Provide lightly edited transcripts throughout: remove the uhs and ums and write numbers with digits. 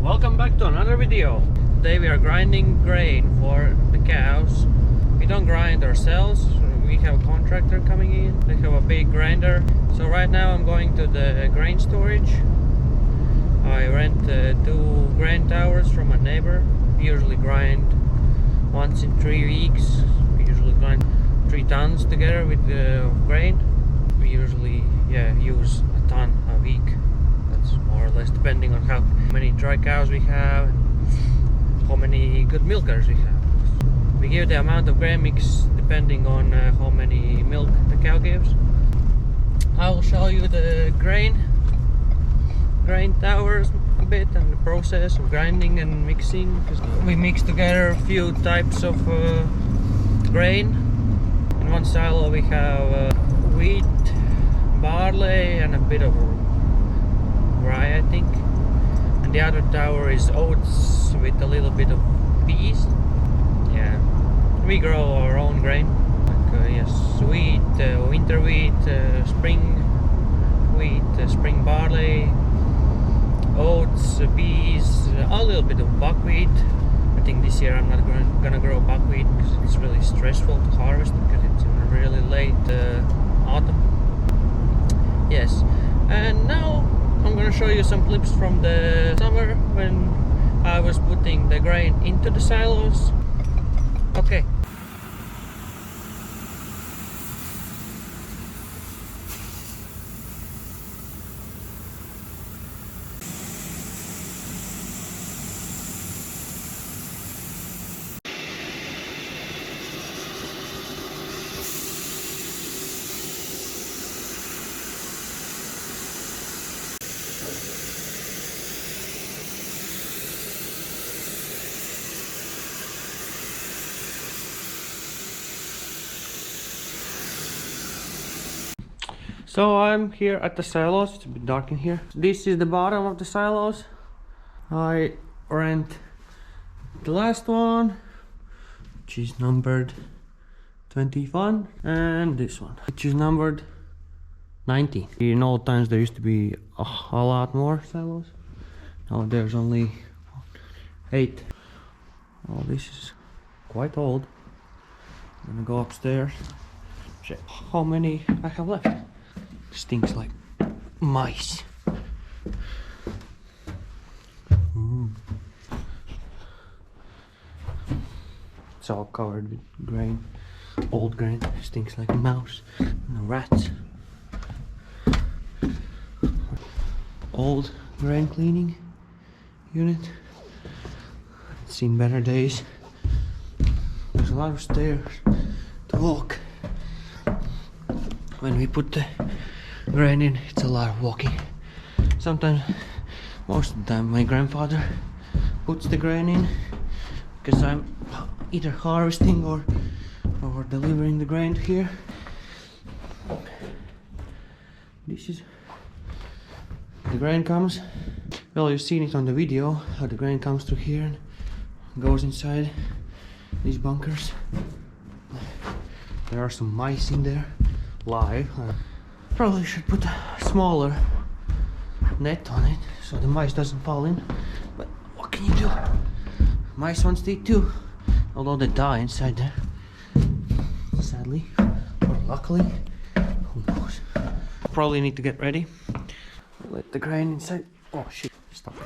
Welcome back to another video. Today we are grinding grain for the cows. We don't grind ourselves, we have a contractor coming in. They have a big grinder. So right now I'm going to the grain storage. I rent 2 grain towers from a neighbor. We usually grind once in 3 weeks. We usually grind 3 tons together with the grain. We usually use a ton a week. That's more or less depending on how many dry cows we have and how many good milkers we have. We give the amount of grain mix depending on how many milk the cow gives. I will show you the grain towers a bit and the process of grinding and mixing. We mix together a few types of grain. In one silo we have wheat, barley and a bit of rye, I think. And the other tower is oats with a little bit of peas. Yeah, we grow our own grain. Like wheat, winter wheat, spring wheat, spring barley, oats, peas, a little bit of buckwheat. I think this year I'm not gonna grow buckwheat because it's really stressful to harvest because it's in really late autumn. Yes, and now I'm gonna show you some clips from the summer when I was putting the grain into the silos. Okay. So I'm here at the silos. It's a bit dark in here. This is the bottom of the silos. I rent the last one, which is numbered 21, and this one, which is numbered 19. In old times there used to be a lot more silos. Now there's only 8. Oh, this is quite old. I'm gonna go upstairs, check how many I have left. Stinks like mice. It's all covered with grain, old grain. Stinks like a mouse. No rats. Old grain cleaning unit. It's seen better days. There's a lot of stairs to walk. When we put the grain in, it's a lot of walking. Sometimes, most of the time, my grandfather puts the grain in because I'm either harvesting or delivering the grain here. This is the grain comes. Well, you've seen it on the video how the grain comes through here and goes inside these bunkers. There are some mice in there. Live. Probably should put a smaller net on it so the mice doesn't fall in, but what can you do? Mice wants to eat too, although they die inside there, sadly or luckily, who knows. Probably need to get ready. Let the grain inside. Oh shit, stop it.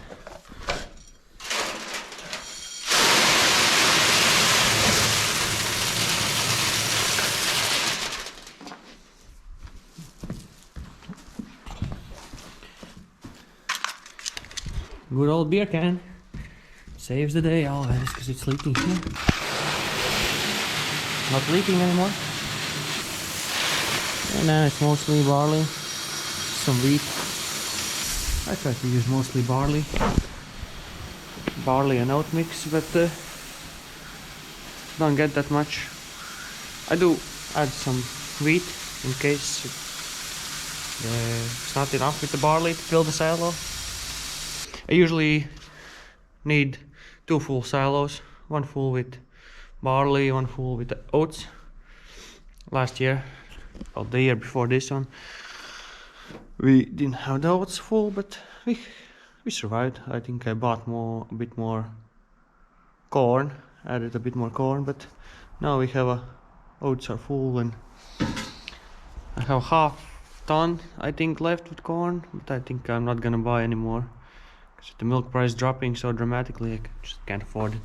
Good old beer can. Saves the day always because it's leaking here. Not leaking anymore. And then it's mostly barley, some wheat. I try to use mostly barley and oat mix, but don't get that much. I do add some wheat in case it's not enough with the barley to fill the silo. I usually need 2 full silos, 1 full with barley, 1 full with oats. Last year, or the year before this one, we didn't have the oats full, but we we survived. I think I bought a bit more corn, added a bit more corn, but now we have oats are full, and I have half ton I think left with corn, but I think I'm not gonna buy anymore because the milk price dropping so dramatically, I just can't afford it.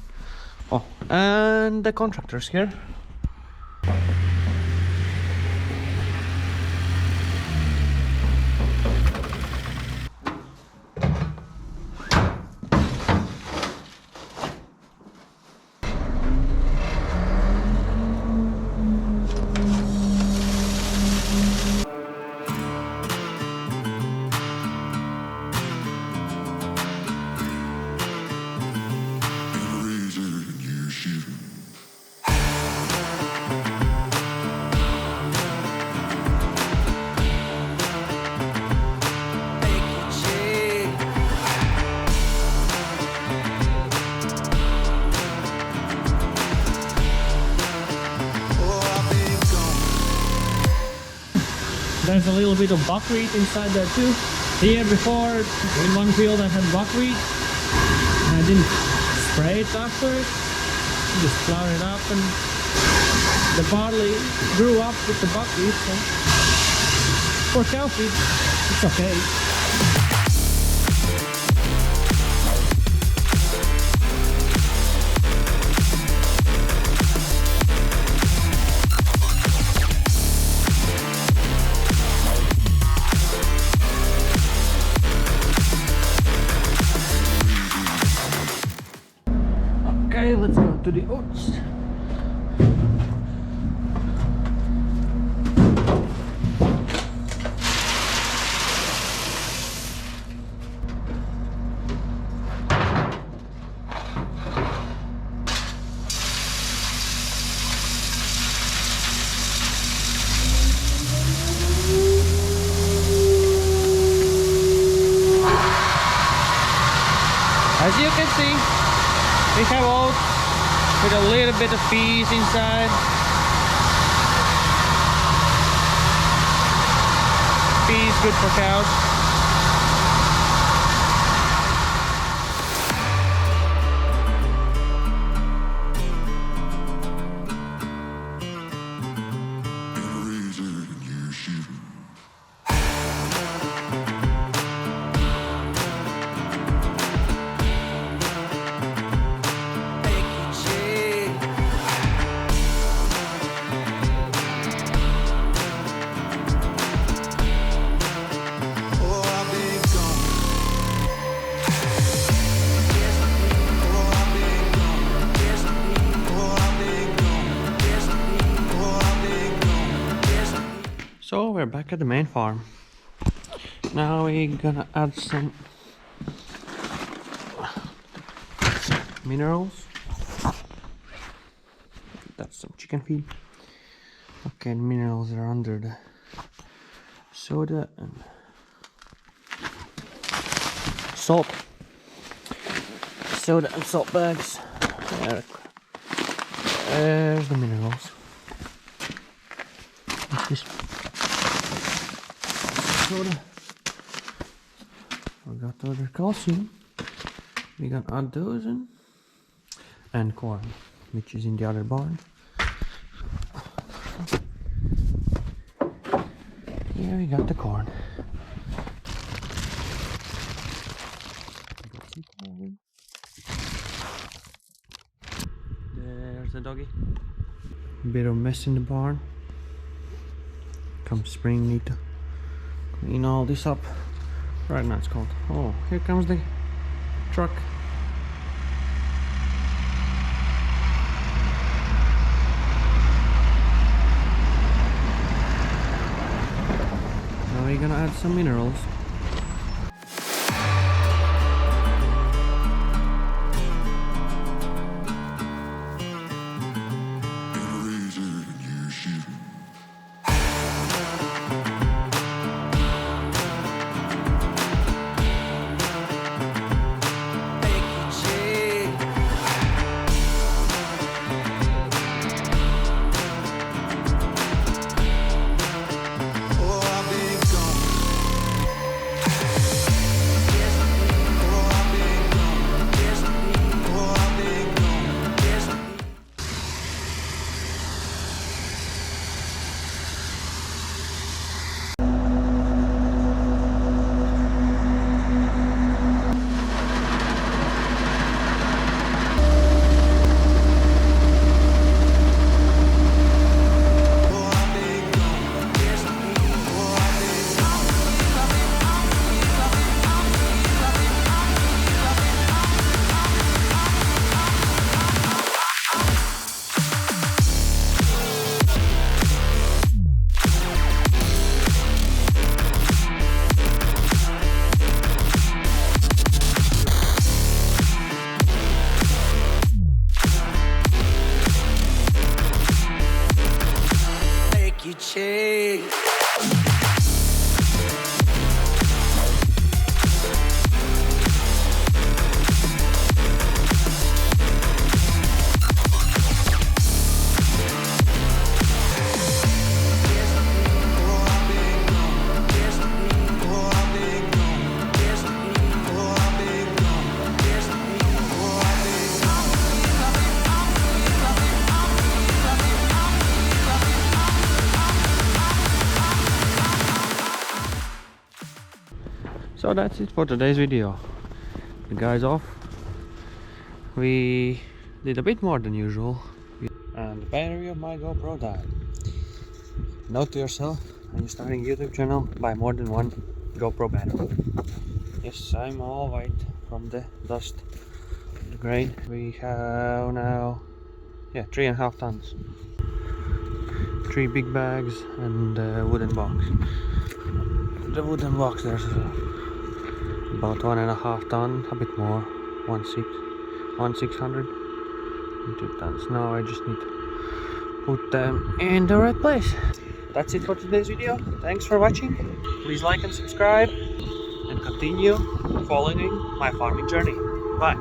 Oh, and the contractor's here. There's a little bit of buckwheat inside there too. Here before, in one field I had buckwheat, and I didn't spray it after it. Just flour it up, and the barley grew up with the buckwheat, so for cow feed, it's okay. Okay, let's go to the oats. As you can see, we have oats with a little bit of peas inside. Peas good for cows. So we're back at the main farm. Now we're gonna add some minerals. That's some chicken feed. Okay, the minerals are under the soda and salt. Soda and salt bags. There's the minerals. What's this? Soda. Forgot other calcium. We gonna add those in, and corn, which is in the other barn. Here we got the corn. There's the doggy. Bit of mess in the barn. Come spring, need to clean all this up. Right now it's cold. Oh, here comes the truck. Now we're gonna add some minerals. So that's it for today's video. The guy's off. We did a bit more than usual. And the battery of my GoPro died. Note to yourself, when you're starting a YouTube channel, buy more than one GoPro battery. Yes, I'm all white from the dust, the grain. We have now, 3.5 tons. 3 big bags and a wooden box. The wooden box there's about 1.5 ton, a bit more, 1,600, 2 tons. Now I just need to put them in the right place. That's it for today's video. Thanks for watching. Please like and subscribe and continue following my farming journey. Bye.